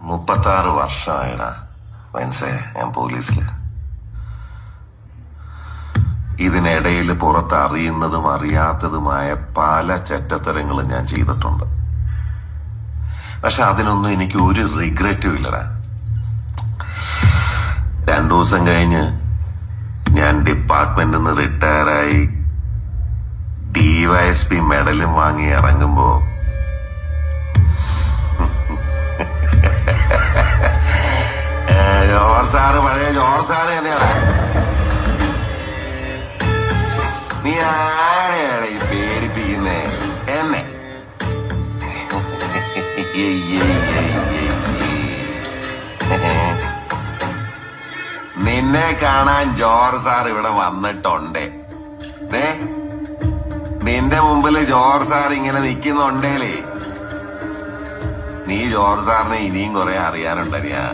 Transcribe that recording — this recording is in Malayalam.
36 വർഷമായിടാ മനസ്സേ ഞാൻ പോലീസില്. ഇതിനിടയിൽ പുറത്ത് അറിയുന്നതും അറിയാത്തതുമായ പല ചെറ്റത്തരങ്ങളും ഞാൻ ചെയ്തിട്ടുണ്ട്. പക്ഷെ അതിനൊന്നും എനിക്ക് ഒരു റിഗ്രറ്റും ഇല്ലടാ. 2 ദിവസം കഴിഞ്ഞ് ഞാൻ ഡിപ്പാർട്ട്മെന്റിൽ നിന്ന് റിട്ടയറായി DYSP മെഡലും വാങ്ങി ഇറങ്ങുമ്പോ പഴയ ജോർജ് സാറ് തന്നെയാണ്. നീ ആരെയാണ് ഈ പേടിപ്പിക്കുന്നേ എന്നെ? നിന്നെ കാണാൻ ജോർജ് സാർ ഇവിടെ വന്നിട്ടുണ്ടേ. നിന്റെ മുമ്പില് ജോർജ് സാർ ഇങ്ങനെ നിക്കുന്നുണ്ടേലേ നീ ജോർജ് സാറിനെ ഇനിയും കുറെ അറിയാനുണ്ടരിയാ.